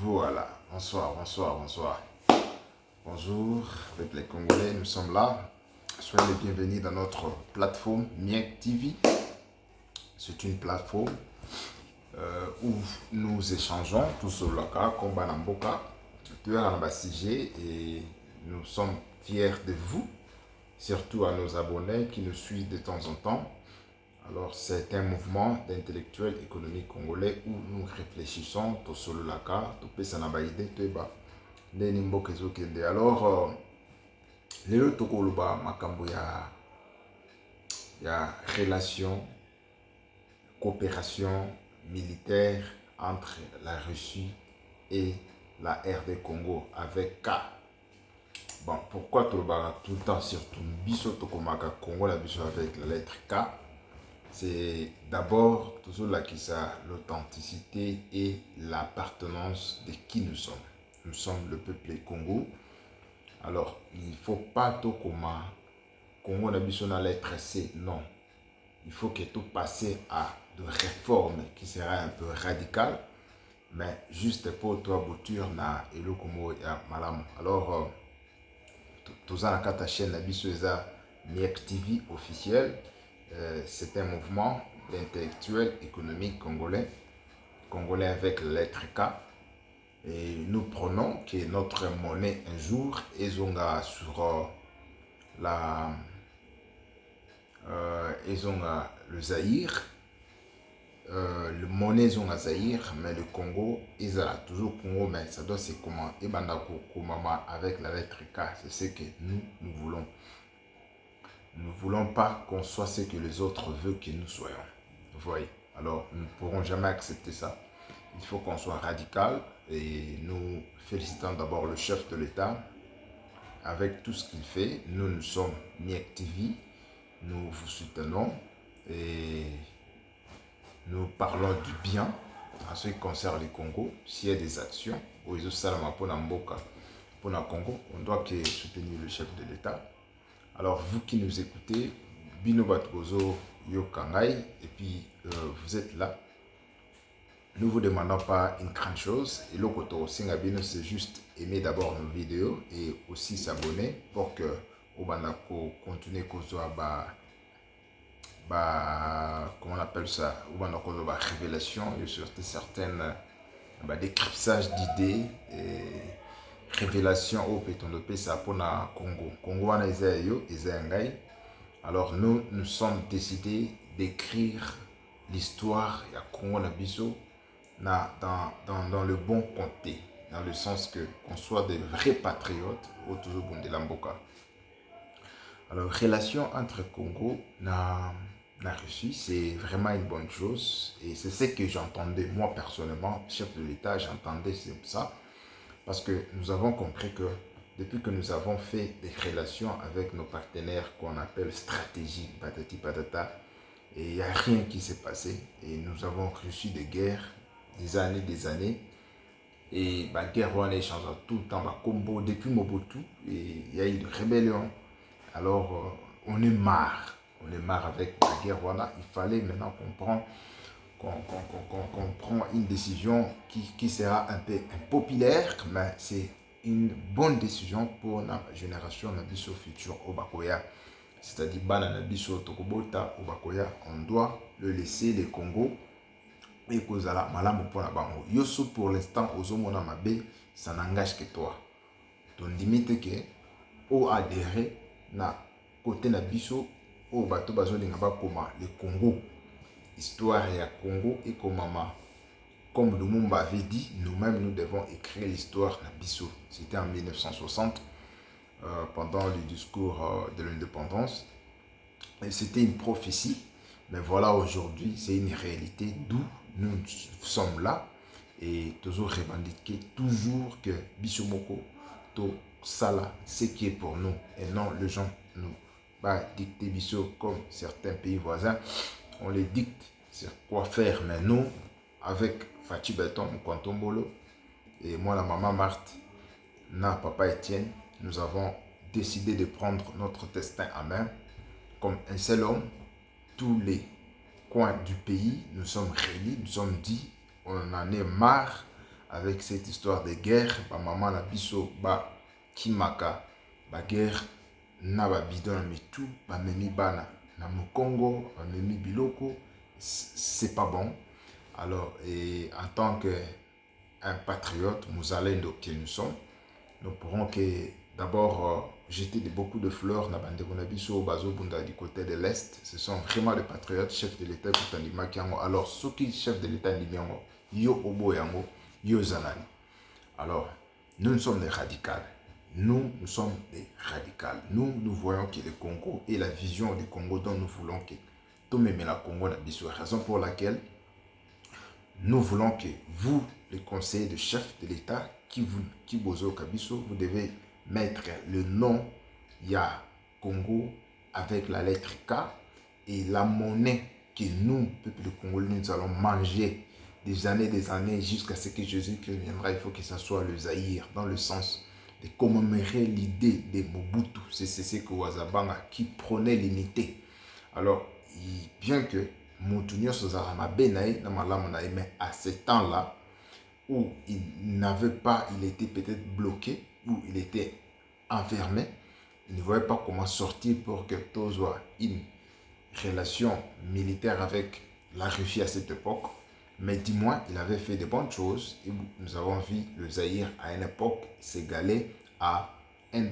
Voilà, bonsoir, bonsoir, bonsoir. Bonjour, avec les Congolais, nous sommes là. Soyez les bienvenus dans notre plateforme Miek TV. C'est une plateforme où nous échangeons tous sur le cas, comme Banamboka, tout un sujet et nous sommes fiers de vous, surtout à nos abonnés qui nous suivent de temps en temps. Alors, c'est un mouvement d'intellectuels économiques congolais où nous réfléchissons sur le cas, tout peut s'en abaïder, tout bas. Alors, lelo tokoloba makambo ya relation, coopération militaire entre la Russie et la RD Congo avec K. Bon, pourquoi tolobaka tout le temps surtout biso tokomaka Congo la biso avec la lettre K? C'est d'abord toujours là qui ça l'authenticité et l'appartenance de qui nous sommes. Nous sommes le peuple Congo. Alors, il ne faut pas tout comme Congo n'a besoin de lettre C, non. Il faut que tout passe à de réformes qui sera un peu radicales, mais juste pour toi, bouture na elo como ya malam. Alors, tous en la chaîne na biso Miek TV officiel. C'est un mouvement d'intellectuels économiques congolais avec la lettre K. Et nous prenons que notre monnaie un jour est sur le Zaïre, le monnaie zonga Zaïre, mais le Congo, ils ont toujours Congo, mais ça doit se comment et bandako komama avec la lettre K. C'est ce que nous voulons. Nous ne voulons pas qu'on soit ce que les autres veulent que nous soyons. Vous voyez? Alors, nous ne pourrons jamais accepter ça. Il faut qu'on soit radical et nous félicitons d'abord le chef de l'État avec tout ce qu'il fait. Nous sommes Miek TV, nous vous soutenons et nous parlons du bien en ce qui concerne le Congo. S'il y a des actions, pour le Congo, on doit soutenir le chef de l'État. Alors, vous qui nous écoutez, Bino Batgozo Yokangai, et puis vous êtes là. Nous ne vous demandons pas une grande chose. Et le côté Singabino, c'est juste aimer d'abord nos vidéos et aussi s'abonner pour que Obanako continue comment on appelle ça, Obanako révélation, et surtout certaines décryptage d'idées et révélation au péton de ça pour le Congo. Congo en Isaïo, Isaïngaï. Alors nous sommes décidés d'écrire l'histoire de Congo Nabiso dans le bon côté, dans le sens qu'on soit des vrais patriotes au toujours de l'Amboka. Alors, relation entre Congo et la Russie, c'est vraiment une bonne chose. Et c'est ce que j'entendais, moi personnellement, chef de l'État, j'entendais ça. Parce que nous avons compris que depuis que nous avons fait des relations avec nos partenaires qu'on appelle stratégiques, patati patata, et il n'y a rien qui s'est passé. Et nous avons reçu des guerres, des années. Et la guerre, on échange tout le temps. Combo, depuis Mobutu, et il y a eu des rébellions. Alors, on est marre. On est marre avec la guerre. Voilà. Il fallait maintenant qu'on prend une décision qui sera un peu impopulaire, mais c'est une bonne décision pour la génération Nabiso future au Bakoya. C'est-à-dire, Nabiso Tokobota au Bakoya, on doit le laisser les Congo et Kozala Malamu pour la bango. Yosu pour l'instant, Ozomona Mabe, ça n'engage que toi. Ton limite que, au adhérer, na côté Nabiso, au bateau Bazolinga Bakoma, le Congo. Histoire et à Congo et comme Lumumba avait dit, nous-mêmes nous devons écrire l'histoire Nabiso. C'était en 1960, pendant le discours de l'indépendance. Et c'était une prophétie, mais voilà aujourd'hui, c'est une réalité d'où nous sommes là et toujours revendiquer toujours que Bisomoko, To Sala, ce qui est pour nous et non les gens nous dicter Bisso comme certains pays voisins. On les dicte sur quoi faire, mais nous, avec Fachi Beton, Mkwantombolo, et moi, la maman Marthe, papa Étienne, nous avons décidé de prendre notre destin en main. Comme un seul homme, tous les coins du pays, nous sommes réunis, nous sommes dit, on en est marre avec cette histoire de guerre, ba maman na biso ba kimaka, ba guerre na ba bidon na mitu, ba memi bana na mokongo, ba memi biloko, c'est pas bon. Alors, et en tant qu'un patriote, Mouzalendo que nous sommes, nous pourrons que d'abord jeter beaucoup de fleurs na bande konabiso bazo bunda du côté de l'Est. Ce sont vraiment des patriotes, chefs de l'État pour Tandima Kiango. Alors, ceux qui chefs de l'État Libiango, yo obo yango, yo zanani. Alors, nous sommes des radicales. Nous sommes des radicales. Nous voyons que le Congo et la vision du Congo dont nous voulons que tout le monde Congo n'a pas. Raison pour laquelle nous voulons que vous, les conseillers de chef de l'État, qui bozo Kabiso, vous devez mettre le nom ya Congo avec la lettre K et la monnaie que nous, peuple congolais, nous allons manger des années jusqu'à ce que Jésus-Christ viendra. Il faut que ça soit le Zaïre, dans le sens de commémorer l'idée de Mobutu, c'est ce que Ouazabanga qui prônait l'unité. Alors, bien que Moutounio Sozarama Benaï, mais à ce temps-là, où il n'avait pas, il était peut-être bloqué, où il était enfermé, il ne voyait pas comment sortir pour que tout soit une relation militaire avec la Russie à cette époque. Mais dis-moi, il avait fait de bonnes choses et nous avons vu le Zaïre à une époque s'égaler à $1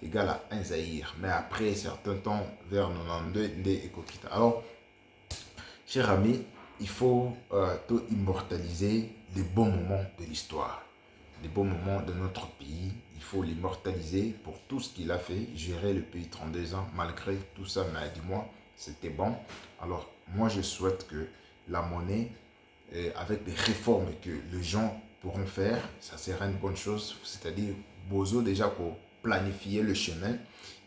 égal à 1 Zaïre. Mais après certains temps, vers 92, des Ekokita. Alors, chers amis, il faut tout immortaliser les bons moments de l'histoire, les bons moments de notre pays. Il faut l'immortaliser pour tout ce qu'il a fait, gérer le pays 32 ans, malgré tout ça. Mais dis-moi, c'était bon. Alors, moi, je souhaite que la monnaie, avec des réformes que les gens pourront faire, ça sera une bonne chose. C'est-à-dire, Bozo, déjà pour planifier le chemin,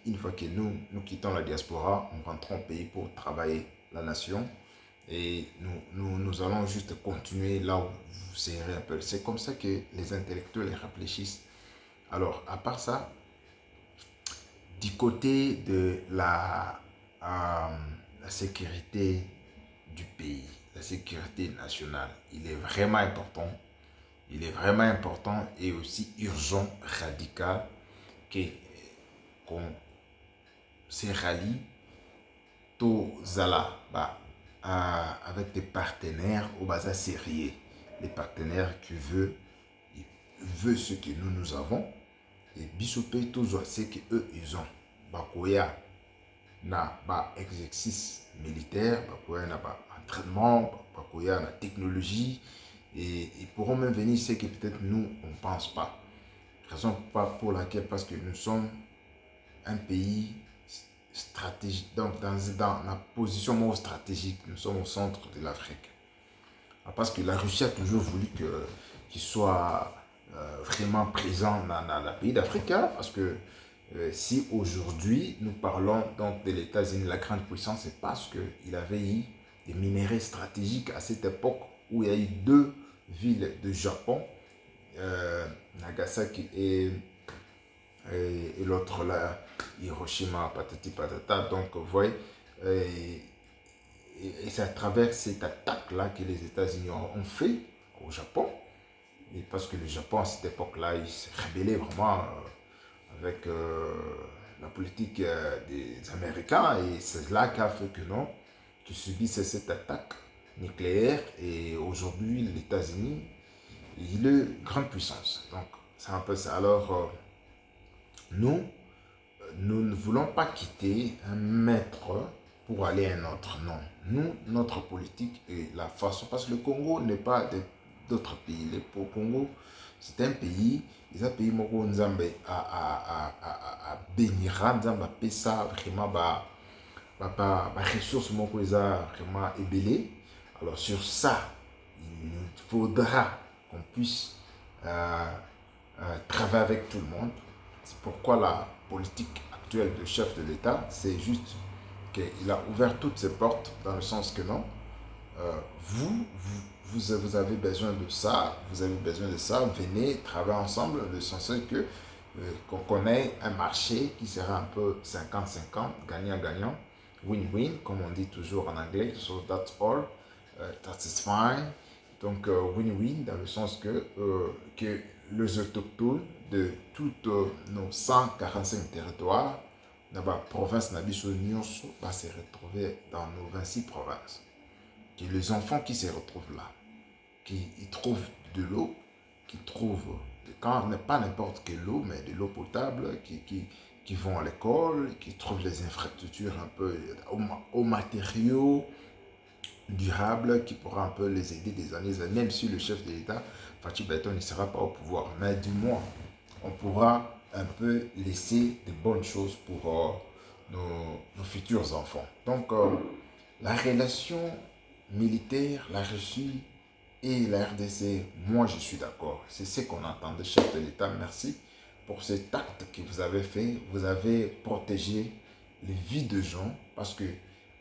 une fois que nous quittons la diaspora, nous rentrons au pays pour travailler la nation. Et nous allons juste continuer là où vous serez un peu. C'est comme ça que les intellectuels réfléchissent. Alors, à part ça, du côté de la sécurité du pays, la sécurité nationale, il est vraiment important. Il est vraiment important et aussi urgent, radical, qu'on se rallie tout Zala avec des partenaires au bas sérieux. Les partenaires qui veulent ce que nous avons. Et Bissopé, tout ce qu'eux, ils ont. Bakoya n'a pas exercice militaire, Bakoya n'a pas entraînement, Bakoya n'a technologie. Et ils pourront même venir ce que peut-être nous, on ne pense pas. Raison pour laquelle, parce que nous sommes un pays stratégique, donc dans la position stratégique, nous sommes au centre de l'Afrique. Parce que la Russie a toujours voulu qu'il soit vraiment présent dans le pays d'Afrique, parce que si aujourd'hui nous parlons donc de l'États-Unis, la grande puissance, c'est parce qu'il avait eu des minéraux stratégiques à cette époque où il y a eu 2 villes de Japon, Nagasaki et l'autre là, Hiroshima, patati patata. Donc vous voyez, et c'est à travers cette attaque-là que les États-Unis ont fait au Japon. Et parce que le Japon, à cette époque-là, il s'est rébellé vraiment avec la politique des Américains. Et c'est là qu'a fait que non, qui subissent cette attaque nucléaire. Et aujourd'hui, les États-Unis, il est grande puissance. Donc, c'est un peu ça. Alors, nous ne voulons pas quitter un maître pour aller à un autre. Non. Nous, notre politique et la façon, parce que le Congo n'est pas d'autres pays. Le Congo, c'est un pays, c'est un pays où Nzambe a bénira, Nzambe a pesa vraiment ressources vraiment ébélées. Alors sur ça, il faudra qu'on puisse travailler avec tout le monde. C'est pourquoi la politique actuelle du chef de l'État, c'est juste qu'il a ouvert toutes ses portes dans le sens que non, vous avez besoin de ça, venez travailler ensemble, de sens que qu'on connaît un marché qui sera un peu 50-50, gagnant-gagnant, win-win, comme on dit toujours en anglais, so that's all, that is fine. Donc, win-win dans le sens que les autochtones de toutes nos 145 territoires, dans la province Nabiso Nyonso, va se retrouver dans nos 26 provinces. Que les enfants qui se retrouvent là, qui y trouvent de l'eau, qui trouvent, pas n'importe quelle eau, mais de l'eau potable, qui vont à l'école, qui trouvent les infrastructures un peu aux matériaux durables qui pourra un peu les aider des années, même si le chef de l'État, Fatou Beton, ne sera pas au pouvoir. Mais du moins, on pourra un peu laisser de bonnes choses pour nos futurs enfants. Donc, la relation militaire, la Russie et la RDC, moi je suis d'accord. C'est ce qu'on entend de chef de l'État. Merci pour cet acte que vous avez fait. Vous avez protégé les vies de gens parce que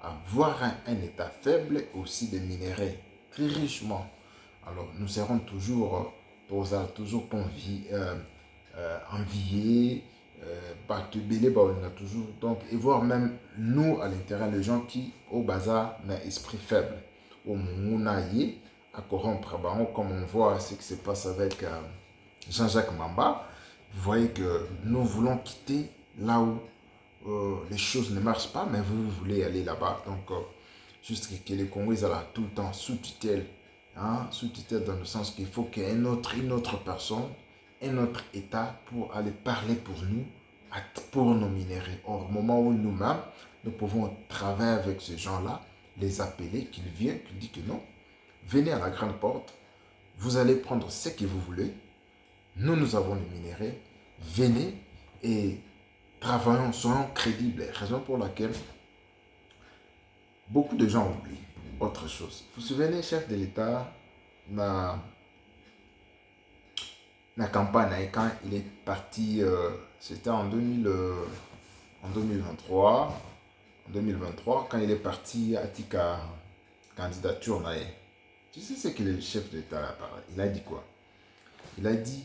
avoir un État faible aussi des minéraux très richement. Alors nous serons toujours, toujours enviés, on a toujours. Donc, et voir même nous à l'intérieur, les gens qui au bazar ont un esprit faible. Au Mounaïe, à corrompre, comme on voit ce qui se passe avec Jean-Jacques Mamba, vous voyez que nous voulons quitter là où les choses ne marchent pas, mais vous voulez aller là-bas. Donc, juste que les Congolais soient là tout le temps sous tutelle. Hein, sous tutelle dans le sens qu'il faut qu'une autre personne, un autre État pour aller parler pour nous, pour nos minéraux. Or, au moment où nous-mêmes, nous pouvons travailler avec ces gens-là, les appeler, qu'ils viennent, qu'ils disent que non, venez à la grande porte, vous allez prendre ce que vous voulez, nous avons les minéraux, venez et travaillons, soyons crédibles. Raison pour laquelle beaucoup de gens oublient autre chose. Vous vous souvenez, chef de l'État, la campagne, quand il est parti, c'était en 2023, quand il est parti à Tika, candidature, tu sais ce que le chef de l'État a parlé. Il a dit quoi? Il a dit,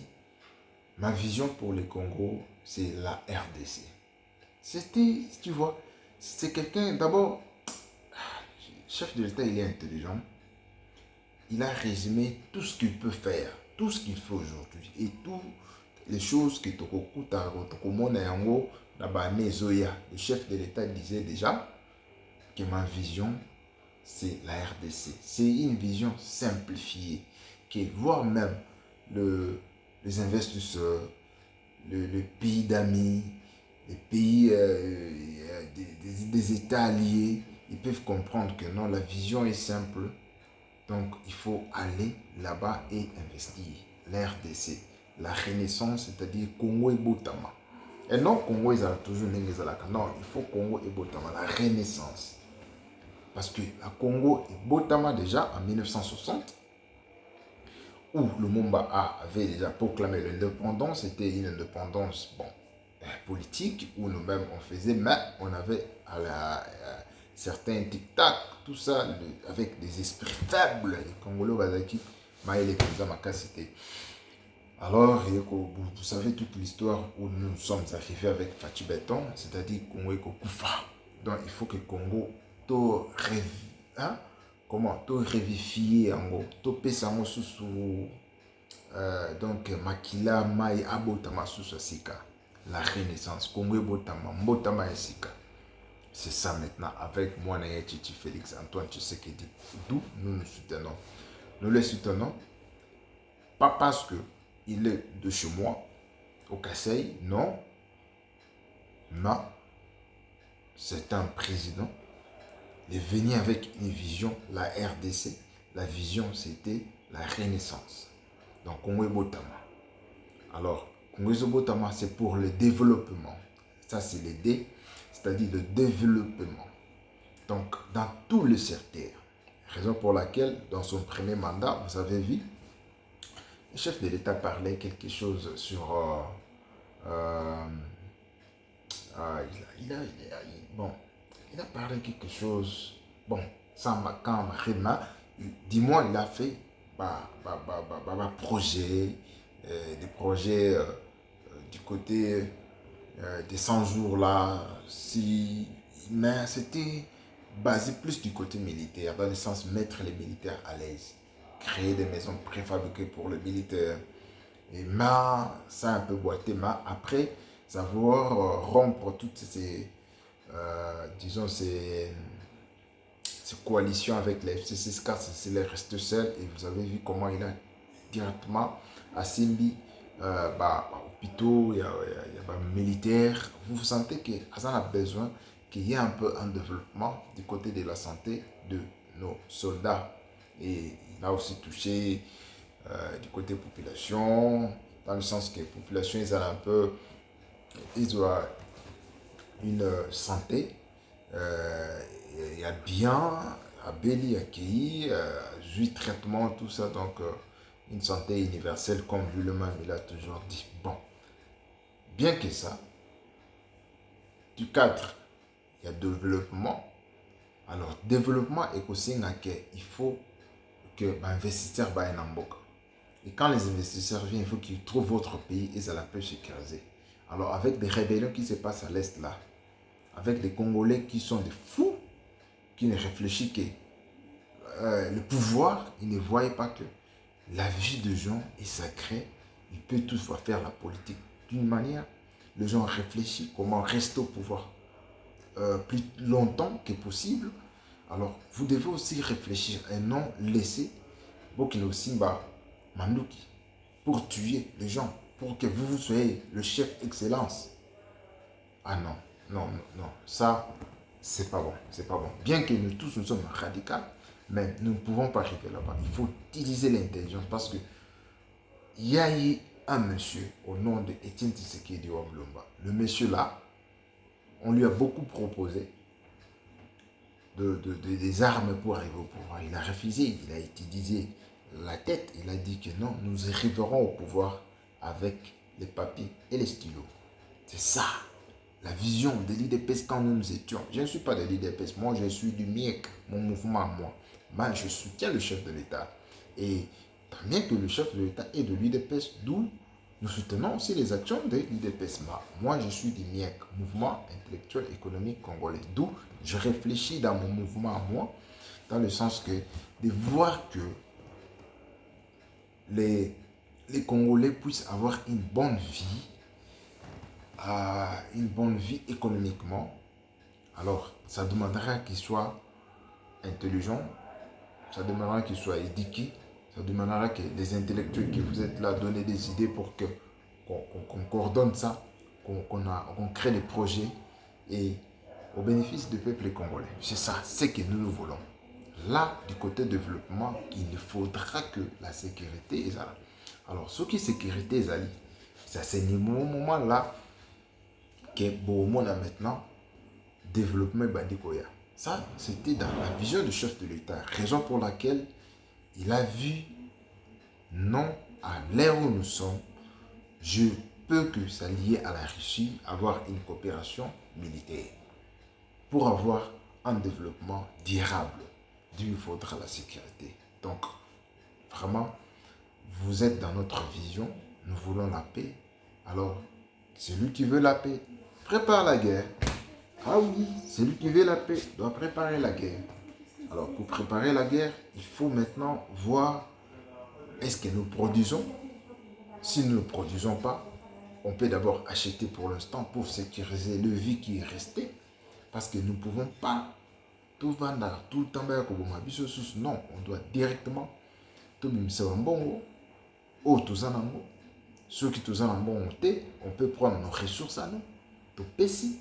ma vision pour le Congo, c'est la RDC. C'était, tu vois, c'est quelqu'un, d'abord, chef de l'État, il est intelligent. Il a résumé tout ce qu'il peut faire, tout ce qu'il fait aujourd'hui. Et toutes les choses que Tokokuta, Tokomona Yango, le chef de l'État disait déjà que ma vision, c'est la RDC. C'est une vision simplifiée, qui voire même les investisseurs, le pays d'amis, les pays des États alliés, ils peuvent comprendre que non, la vision est simple. Donc, il faut aller là-bas et investir. La RDC, la renaissance, c'est-à-dire Congo et Botama. Et non, Congo, ils ont toujours n'engezalaka. Non, il faut Congo et Botama, la renaissance. Parce que la Congo et Botama, déjà, en 1960, où le Lumumba avait déjà proclamé l'indépendance, c'était une indépendance politique, où nous-mêmes on faisait, mais on avait certains tic-tac, tout ça, avec des esprits faibles. Les Congolais, Bazaki, Maïle Makasité. Alors, vous savez toute l'histoire où nous sommes arrivés avec Fatou Beton, c'est-à-dire Congo et Kokufa. Donc, il faut que Congo to revivifier en gros, to pesango sous donc Makila Mai Abotama sous Sika, la renaissance, Congo et Botama, Mbotama et Sika. C'est ça maintenant avec moi, Titi Félix Antoine Tshisekedi. D'où nous nous soutenons. Nous le soutenons, pas parce qu'il est de chez moi, au Kassai, non, mais c'est un président. Il est venu avec une vision, la RDC. La vision, c'était la renaissance. Donc, Congo et Botama. Alors, Congo et Botama, c'est pour le développement. Ça, c'est le D, c'est-à-dire le développement. Donc, dans tous les secteurs. Raison pour laquelle, dans son premier mandat, vous avez vu, le chef de l'État parlait quelque chose sur... il a parlé quelque chose... Bon, ça m'a quand même... Dis-moi, il a fait projet, des projets du côté des 100 jours là, mais c'était basé plus du côté militaire, dans le sens mettre les militaires à l'aise. créer des maisons préfabriquées pour le militaire. Et ça a un peu boité, mais après savoir rompre toutes disons, ces coalitions avec les FCC, car c'est les resté seul. Et vous avez vu comment il a directement à Simbi, hôpitaux, il y a militaires. Vous sentez que Hassan a besoin qu'il y ait un peu un développement du côté de la santé de nos soldats. Et il a aussi touché du côté population, dans le sens que la population, ils ont une santé, il y a bien, à Béli, accueilli, eu traitement, tout ça, donc une santé universelle, comme lui-même il a toujours dit. Bon, bien que ça, du cadre, il y a développement. Alors, développement est aussi il faut que l'investisseur va en Namboka. Et quand les investisseurs viennent, il faut qu'ils trouvent votre pays et ça la peut sécuriser. Alors, avec des rébellions qui se passent à l'Est là, avec des Congolais qui sont des fous, qui ne réfléchissent que le pouvoir, ils ne voient pas que la vie de gens est sacrée. Ils peuvent toutefois faire la politique d'une manière. Les gens réfléchissent comment rester au pouvoir plus longtemps que possible. Alors, vous devez aussi réfléchir et non laisser Bokino Simba Manduki pour tuer les gens, pour que vous soyez le chef excellence. Ah non, non, non, non, ça, c'est pas bon, c'est pas bon. Bien que nous tous nous sommes radicaux, mais nous ne pouvons pas arriver là-bas. Il faut utiliser l'intelligence parce que il y a eu un monsieur au nom de Etienne Tshisekedi Wamlumba. Le monsieur là, on lui a beaucoup proposé des armes pour arriver au pouvoir. Il a refusé, il a utilisé la tête, il a dit que non, nous arriverons au pouvoir avec les papiers et les stylos. C'est ça, la vision de l'IDPS quand nous étions. Je ne suis pas de l'IDPS, moi je suis du MIEC, mon mouvement à moi. Moi je soutiens le chef de l'État. Et tant bien que le chef de l'État est de l'IDPS, d'où nous soutenons aussi les actions de l'IDPS. Moi je suis du MIEC, Mouvement Intellectuel Économique Congolais. D'où je réfléchis dans mon mouvement à moi, dans le sens que de voir que les Congolais puissent avoir une bonne vie économiquement. Alors, ça demandera qu'ils soient intelligents, ça demandera qu'ils soient éduqués, ça demandera que les intellectuels que vous êtes là donnent des idées pour qu'on coordonne ça, qu'on crée des projets et au bénéfice du peuple congolais. C'est ça, c'est que nous voulons. Là, du côté développement, il faudra que la sécurité est là. Alors, ce qui est sécurité est là, c'est à ce moment-là que bon, a maintenant développement bandikoya. Ça, c'était dans la vision du chef de l'État, raison pour laquelle il a vu, non, à l'ère où nous sommes, je peux que s'allier à la Russie, avoir une coopération militaire pour avoir un développement durable. Il faudra la sécurité. Donc, vraiment, vous êtes dans notre vision, nous voulons la paix. Alors, celui qui veut la paix prépare la guerre. Ah oui, celui qui veut la paix doit préparer la guerre. Alors, pour préparer la guerre, il faut maintenant voir est-ce que nous produisons. Si nous ne produisons pas, on peut d'abord acheter pour l'instant pour sécuriser le vie qui est resté. Parce que nous ne pouvons pas tout vendre, tout le temps, non, on doit directement tout bon. Oh, tout ça, ceux qui tout on peut prendre nos ressources à nous, tout péci.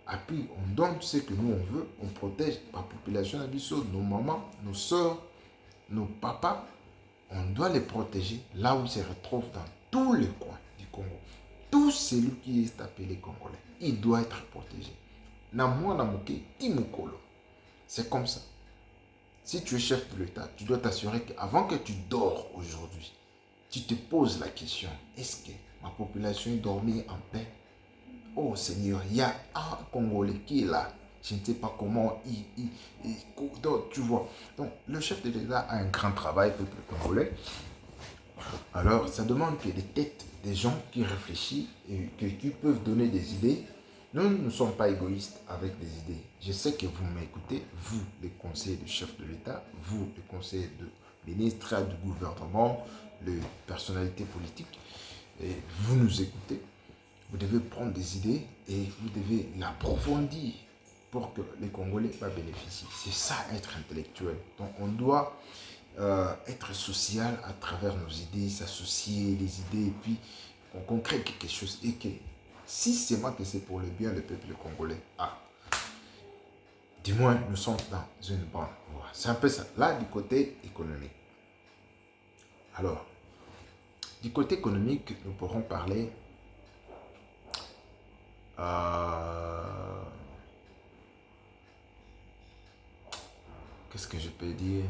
Et puis, on donne ce que nous on veut, on protège la population, nos mamans, nos soeurs, nos papas. On doit les protéger là où ils se retrouvent dans tous les coins du Congo. Tout celui qui est appelé Congolais, il doit être protégé. C'est comme ça. Si tu es chef de l'État, tu dois t'assurer qu'avant que tu dors aujourd'hui, tu te poses la question, est-ce que ma population est dormie en paix? Oh Seigneur, il y a un Congolais qui est là. Je ne sais pas comment donc, tu vois. Donc, le chef de l'État a un grand travail, peuple congolais. Alors, ça demande que des têtes, des gens qui réfléchissent et qui peuvent donner des idées. Nous ne sommes pas égoïstes avec des idées. Je sais que vous m'écoutez, vous, les conseillers du chef de l'État, vous, les conseillers de ministres du gouvernement, les personnalités politiques, et vous nous écoutez, vous devez prendre des idées et vous devez l'approfondir pour que les Congolais bénéficient. C'est ça être intellectuel. Donc on doit être social à travers nos idées, s'associer les idées et puis qu'on crée quelque chose et que si c'est moi que c'est pour le bien du peuple congolais, du moins nous sommes dans une bonne voie. C'est un peu ça. Là, du côté économique. Alors, du côté économique, nous pourrons parler qu'est-ce que je peux dire?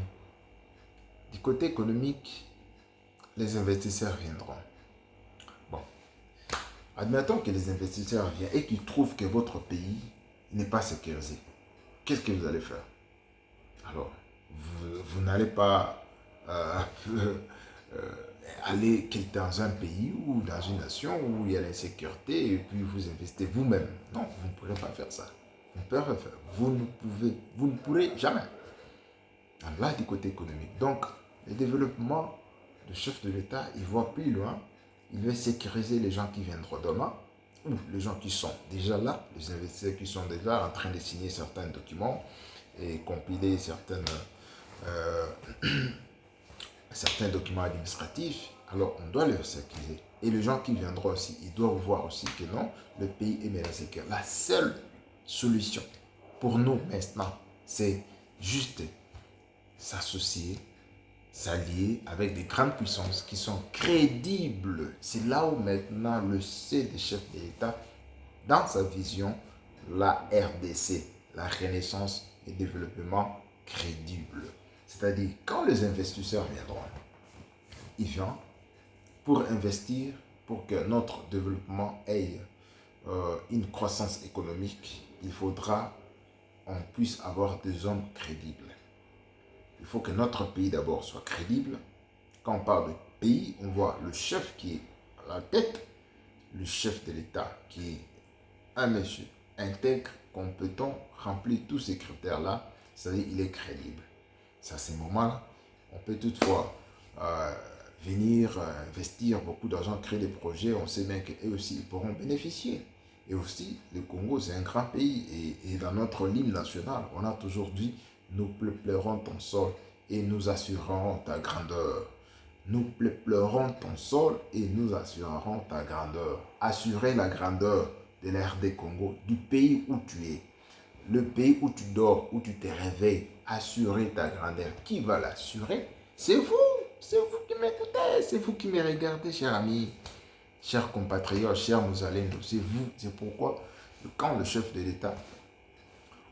Du côté économique, les investisseurs viendront. Bon, admettons que les investisseurs viennent et qu'ils trouvent que votre pays n'est pas sécurisé. Qu'est-ce que vous allez faire? Alors, vous n'allez pas aller dans un pays ou dans une nation où il y a l'insécurité et puis vous investissez vous-même. Non, vous ne pourrez pas faire ça. Vous ne pourrez jamais. Là, du côté économique. Donc, le développement du chef de l'État, il voit plus loin. Il veut sécuriser les gens qui viendront demain, ou les gens qui sont déjà là, les investisseurs qui sont déjà en train de signer certains documents et compiler certains documents administratifs. Alors, on doit les sécuriser. Et les gens qui viendront aussi, ils doivent voir aussi que non, le pays est menacé. La seule solution pour nous maintenant, c'est juste s'associer, s'allier avec des grandes puissances qui sont crédibles. C'est là où maintenant le C des chefs de l'État, dans sa vision, la RDC, la renaissance et développement crédible. C'est-à-dire, quand les investisseurs viendront, ils viennent pour investir, pour que notre développement ait une croissance économique, il faudra qu'on puisse avoir des hommes crédibles. Il faut que notre pays d'abord soit crédible. Quand on parle de pays, on voit le chef qui est à la tête, le chef de l'État qui est un monsieur intègre, compétent, remplit tous ces critères-là, c'est-à-dire il est crédible. C'est à ces moments-là, on peut toutefois venir investir beaucoup d'argent, créer des projets, on sait bien qu'eux aussi ils pourront bénéficier. Et aussi, le Congo, c'est un grand pays et dans notre hymne national, on a toujours dit nous peuplerons ton sol et nous assurerons ta grandeur. Nous peuplerons ton sol et nous assurerons ta grandeur. Assurer la grandeur de l'RD Congo, du pays où tu es. Le pays où tu dors, où tu te réveilles. Assurer ta grandeur. Qui va l'assurer? C'est vous. C'est vous qui m'écoutez. C'est vous qui me regardez, chers amis, chers compatriotes, chers Mouzalendo. C'est vous. C'est pourquoi, quand le chef de l'État,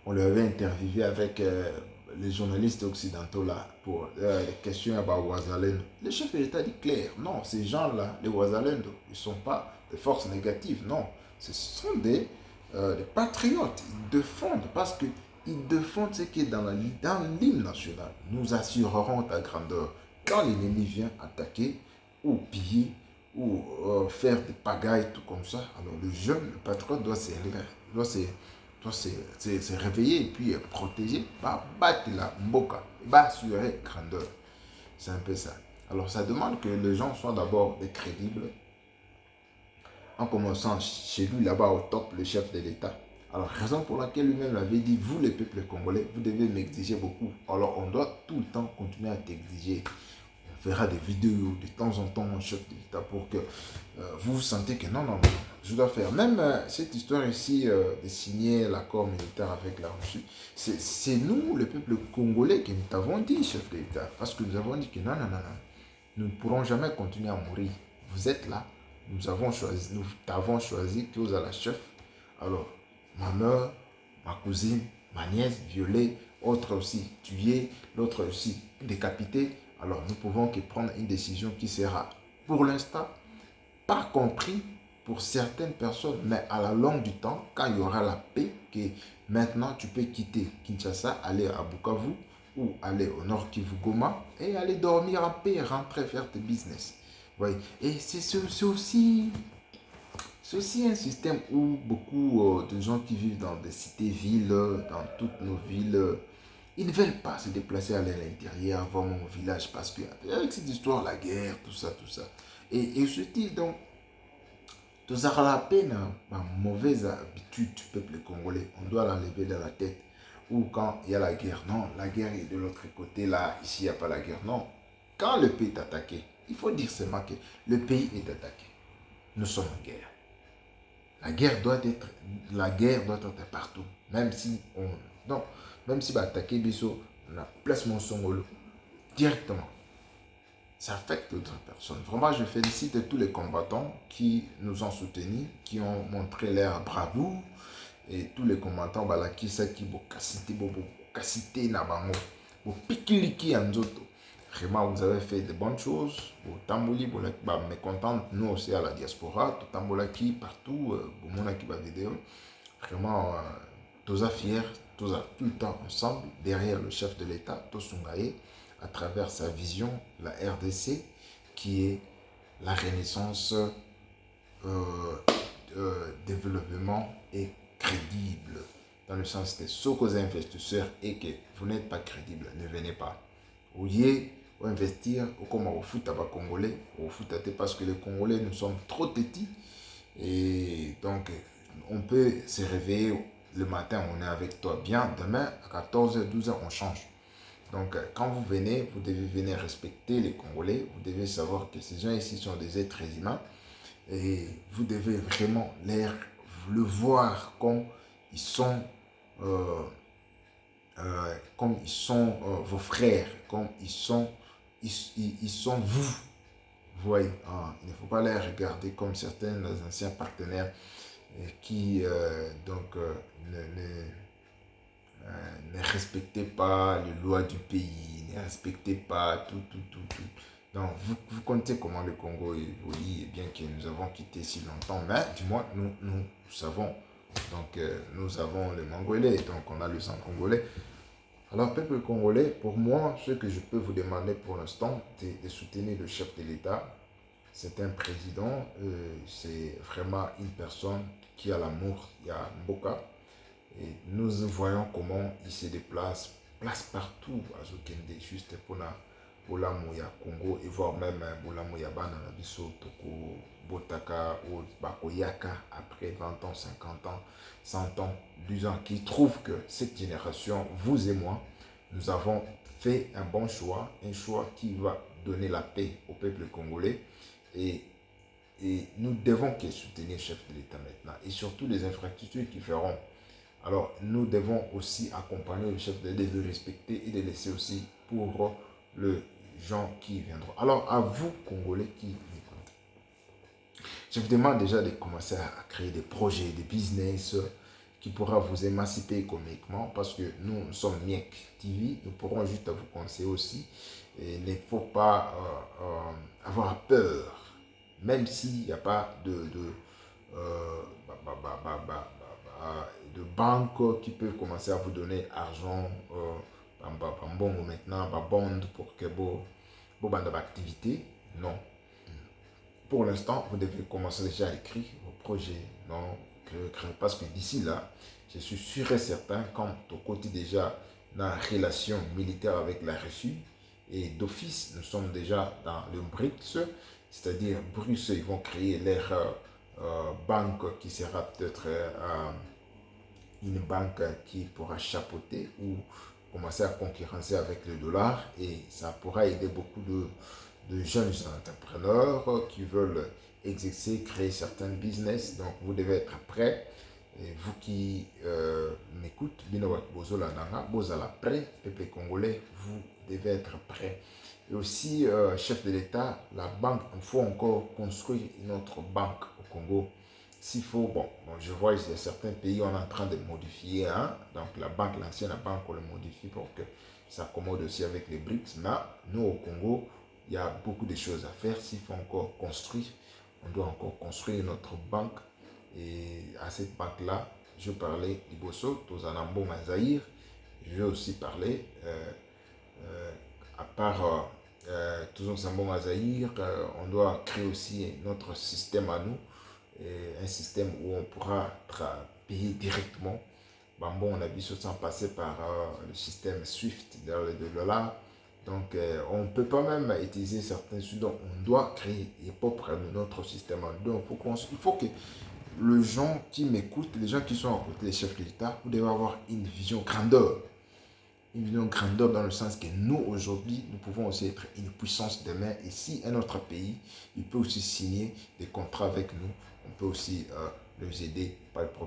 on lui avait interviewé avec les journalistes occidentaux là pour les questions à Ouazalendo. Le chef de l'État dit clair, non, ces gens-là, les Ouazalendo, ils ne sont pas des forces négatives, non. Ce sont des patriotes. Ils défendent parce qu'ils défendent ce qui est dans l'hymne national. Nous assurerons ta grandeur. Quand l'ennemi vient attaquer ou piller ou faire des pagailles, tout comme ça, alors le jeune, le patriote doit se réveiller et puis protéger, battre la mboka, assurer grandeur. C'est un peu ça. Alors ça demande que les gens soient d'abord des crédibles, en commençant chez lui là-bas au top, le chef de l'État. Alors raison pour laquelle lui-même avait dit, vous les peuples congolais, vous devez m'exiger beaucoup. Alors on doit tout le temps continuer à t'exiger. On fera des vidéos de temps en temps, mon chef de l'État, pour que vous sentez que non, je dois faire. Même cette histoire ici de signer l'accord militaire avec la Russie, c'est nous, le peuple congolais, qui nous t'avons dit, chef de l'État. Parce que nous avons dit que non, nous ne pourrons jamais continuer à mourir. Vous êtes là, nous t'avons choisi, tu es à la chef. Alors, ma mère, ma cousine, ma nièce violée, autre aussi tuée, l'autre aussi décapitée. Alors, nous pouvons que prendre une décision qui sera, pour l'instant, pas compris pour certaines personnes, mais à la longue du temps, quand il y aura la paix, que maintenant tu peux quitter Kinshasa, aller à Bukavu ou aller au nord Kivu Goma et aller dormir en paix, rentrer faire tes business. Oui. Et c'est aussi un système où beaucoup de gens qui vivent dans des cités-villes, dans toutes nos villes, Ils ne veulent pas se déplacer à l'intérieur, voir mon village, parce que avec cette histoire, la guerre, tout ça, tout ça. Et je dis donc, tout ça la peine, ma mauvaise habitude du peuple congolais, on doit l'enlever de la tête. Ou quand il y a la guerre, non, la guerre est de l'autre côté, là, ici, il n'y a pas la guerre. Non, quand le pays est attaqué, il faut dire seulement que le pays est attaqué. Nous sommes en guerre. La guerre doit être partout. Même si on, non, même si on va attaquer Bisso, on a place mon son directement. Ça affecte d'autres personnes. Vraiment, je félicite tous les combattants qui nous ont soutenus, qui ont montré leur bravoure. Et tous les combattants, voilà, qui sait qui vont cassiter na bango, vont pikiliki anzoto. Vraiment, vous avez fait de bonnes choses. Au Tambouli, vous êtes mécontents. Nous aussi à la diaspora, tout Tamboula qui partout, au monde qui va vidéo. Vraiment, tous fiers, tous tout le temps ensemble, derrière le chef de l'État, Tosungaye, à travers sa vision, la RDC, qui est la renaissance, développement et crédible. Dans le sens que ceux que investisseurs et que vous n'êtes pas crédible, ne venez pas. Vous voyez, ou investir, ou comme au foot à Congolais, au foot à parce que les Congolais, nous sommes trop petits. Et donc, on peut se réveiller le matin, on est avec toi bien. Demain, à 14h, 12h, on change. Donc, quand vous venez, vous devez venir respecter les Congolais. Vous devez savoir que ces gens ici sont des êtres humains. Et vous devez vraiment le voir euh, comme ils sont vos frères, comme ils sont vous. Vous voyez, il ne faut pas les regarder comme certains anciens partenaires qui ne respectaient pas les lois du pays, ne respectaient pas tout. Donc, vous comptez comment le Congo évolue, et bien que nous avons quitté si longtemps, mais du moins, nous savons. Donc, nous avons le Mongolais, donc on a le sang congolais. Alors, peuple congolais, pour moi, ce que je peux vous demander pour l'instant, c'est de soutenir le chef de l'État. C'est un président, c'est vraiment une personne qui a l'amour, il y a Mboka. Et nous voyons comment il se déplace, place partout à Zokende, juste pour la Mouya Congo, et voire même pour la Mouya Bana, Biso, Toko, Botaka, ou Bakoyaka, après 20 ans, 50 ans, 100 ans, 10 ans, qui trouvent que cette génération, vous et moi, nous avons fait un bon choix, un choix qui va donner la paix au peuple congolais. Et nous devons que soutenir le chef de l'État maintenant, et surtout les infrastructures qui feront. Alors, nous devons aussi accompagner le chef de l'État, de le respecter et de laisser aussi pour les gens qui viendront. Alors, à vous, Congolais, qui m'écoutent, je vous demande déjà de commencer à créer des projets, des business qui pourra vous émanciper économiquement, parce que nous sommes Miek TV, nous pourrons juste vous conseiller aussi. Et il ne faut pas avoir peur, même s'il n'y a pas de banque qui peut commencer à vous donner argent maintenant, bond pour que vos activités. Non. Pour l'instant, vous devez commencer déjà à écrire vos projets. Non, parce que d'ici là, je suis sûr et certain, quand au côté déjà dans la relation militaire avec la Russie, et d'office, nous sommes déjà dans le BRICS, c'est-à-dire Bruxelles, ils vont créer leur banque qui sera peut-être une banque qui pourra chapeauter ou commencer à concurrencer avec le dollar, et ça pourra aider beaucoup de jeunes entrepreneurs qui veulent exercer, créer certains business. Donc vous devez être prêts. Et vous qui m'écoutez, peuple congolais, vous devez être prêts. Et aussi, chef de l'État, la banque, il faut encore construire une autre banque au Congo. S'il faut, bon, je vois qu'il y a certains pays, on est en train de modifier, hein, donc la banque, l'ancienne banque, on le modifie pour que ça accommode aussi avec les BRICS. Mais nous, au Congo, il y a beaucoup de choses à faire. S'il faut encore construire, on doit encore construire notre banque. Et à cette banque-là, je parlais d'Iboso, Tozanambo Mazaïr. Je vais aussi parler, à part Tozanambo Mazaïr, on doit créer aussi notre système à nous, un système où on pourra payer directement bon, on a vu sans passer par le système SWIFT de dollar. Donc, on ne peut pas même utiliser certains sous. Donc, on doit créer et propre notre système. Donc, il faut que les gens qui m'écoutent, les gens qui sont à côté des chefs de l'État, vous devez avoir une vision grandeur. Une vision grandeur dans le sens que nous, aujourd'hui, nous pouvons aussi être une puissance demain. Et si un autre pays, il peut aussi signer des contrats avec nous, on peut aussi les aider.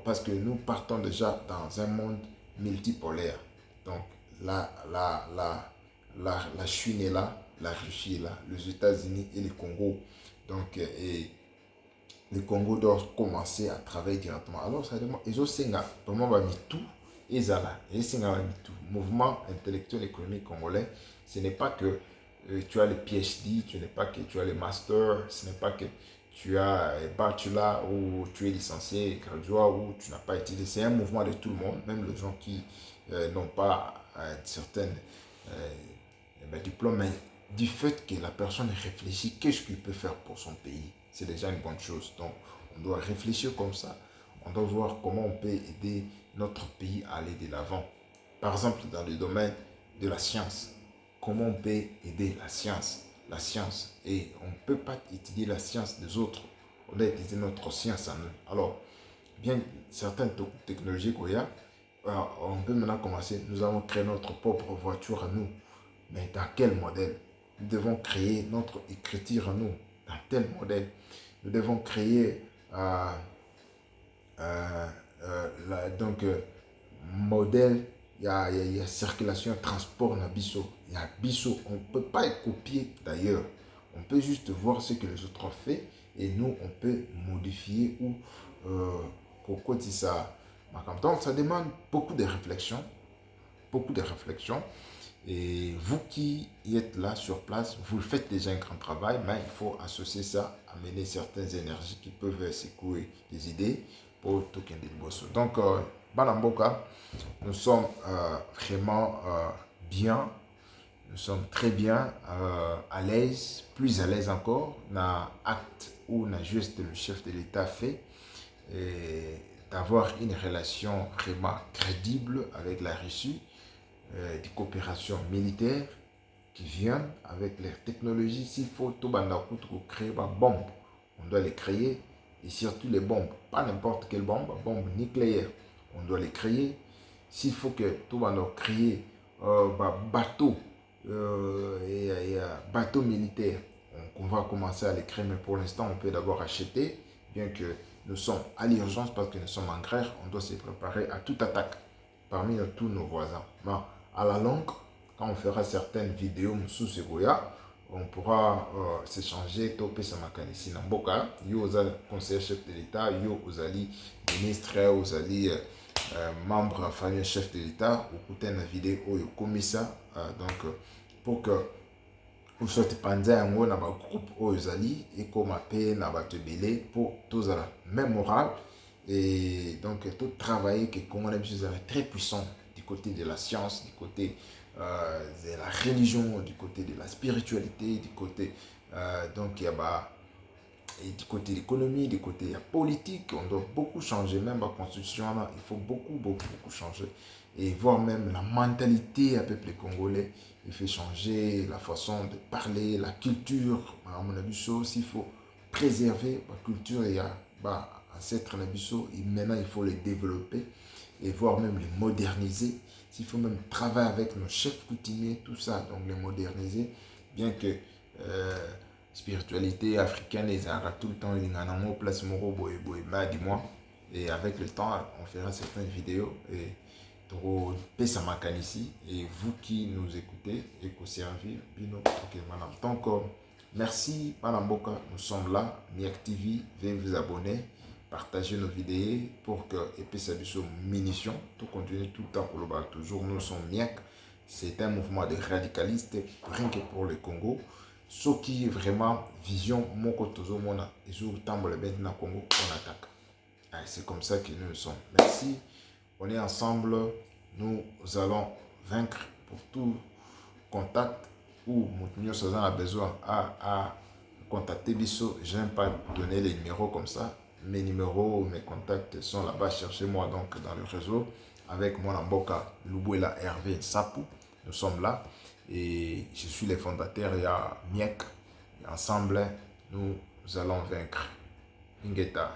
Parce que nous partons déjà dans un monde multipolaire. Donc, la Chine est là, la Russie est là, les États-Unis et le Congo. Donc, et le Congo doit commencer à travailler directement. Alors, ça demande, ils ont vraiment mis tout, et ça là, et tout. Mouvement intellectuel économique congolais, ce n'est pas que tu as le PhD, ce n'est pas que tu as le master, ce n'est pas que tu as un bachelor ou tu es licencié, graduat ou tu n'as pas étudié. C'est un mouvement de tout le monde, même les gens qui n'ont pas certaines diplômes, mais du fait que la personne réfléchit, qu'est-ce qu'il peut faire pour son pays, c'est déjà une bonne chose. Donc, on doit réfléchir comme ça. On doit voir comment on peut aider notre pays à aller de l'avant. Par exemple, dans le domaine de la science, comment on peut aider la science. La science, et on ne peut pas étudier la science des autres. On doit étudier notre science à nous. Alors, bien certaines technologies qu'il y a, on peut maintenant commencer. Nous avons créé notre propre voiture à nous. Mais dans quel modèle? Nous devons créer notre écriture à nous. Dans tel modèle. Nous devons créer donc modèle. Il y a circulation, transport dans Bisso. Il y a Bisso. On ne peut pas être copié d'ailleurs. On peut juste voir ce que les autres ont fait et nous, on peut modifier ou cocoter ça. Donc, ça demande beaucoup de réflexion. Beaucoup de réflexion. Et vous qui êtes là sur place, vous faites déjà un grand travail, mais il faut associer ça, amener certaines énergies qui peuvent secouer des idées pour tout le boss. Donc, Banamboka, nous sommes vraiment bien, nous sommes très bien à l'aise, plus à l'aise encore, dans l'acte où on a juste le chef de l'État fait, et d'avoir une relation vraiment crédible avec la Russie. Des coopérations militaires qui viennent avec les technologies. S'il faut tout créer des bombes, on doit les créer, et surtout les bombes, pas n'importe quelle bombe, bombe nucléaire, on doit les créer. S'il faut que tout créer bateau et bateau militaire, on va commencer à les créer, mais pour l'instant on peut d'abord acheter, bien que nous sommes à l'urgence parce que nous sommes en guerre, on doit se préparer à toute attaque parmi tous nos voisins. Bon, à la longue, quand on fera certaines vidéos sous ce Goya, on pourra s'échanger topé sa makanisi na mboka yo oza conseiller chef de l'État, yo ozali ministre, ozali membre famille chef de l'État, okute na vidéo oyo komisa donc pour que vous soyez panza yango na ba groupe oyo ozali ekoma pe na bato ebele pour tozala même moral. Et donc, tout travailler que Congo est très puissant du côté de la science, du côté de la religion, du côté de la spiritualité, du côté donc il y a et du côté de l'économie, du côté de la politique. On doit beaucoup changer, même la constitution, là, il faut beaucoup changer. Et voir même la mentalité à peuple congolais, il faut changer la façon de parler, la culture. À mon avis, il faut préserver la culture et ancêtre Nabiso, et maintenant il faut les développer et voire même les moderniser. S'il faut même travailler avec nos chefs coutumiers, tout ça, donc les moderniser, bien que spiritualité africaine, les arabes tout le temps, il y a un place moro dis-moi. Et avec le temps, on fera certaines vidéos et ici. Et vous qui nous écoutez et qui servez, donc merci Madame Boka, nous sommes là, Miak TV, veuillez vous abonner, partager nos vidéos pour que EPSA Bisso munitions, tout continue tout le temps pour le bas. Toujours nous sommes Miak, c'est un mouvement de radicalistes, rien que pour le Congo. Ce qui est vraiment vision, mon côté, mona, et sur le temps, le Congo, on attaque. C'est comme ça que nous sommes. Merci, on est ensemble, nous allons vaincre pour tout contact ou Moutinho a besoin à contacter Bisso. Je n'aime pas donner les numéros comme ça. Mes numéros, mes contacts sont là-bas. Cherchez-moi donc dans le réseau. avec mon amboka Lubuela Hervé Sapou. Nous sommes là et je suis le fondateur, il y a Miek. Ensemble, nous allons vaincre. Ingeta.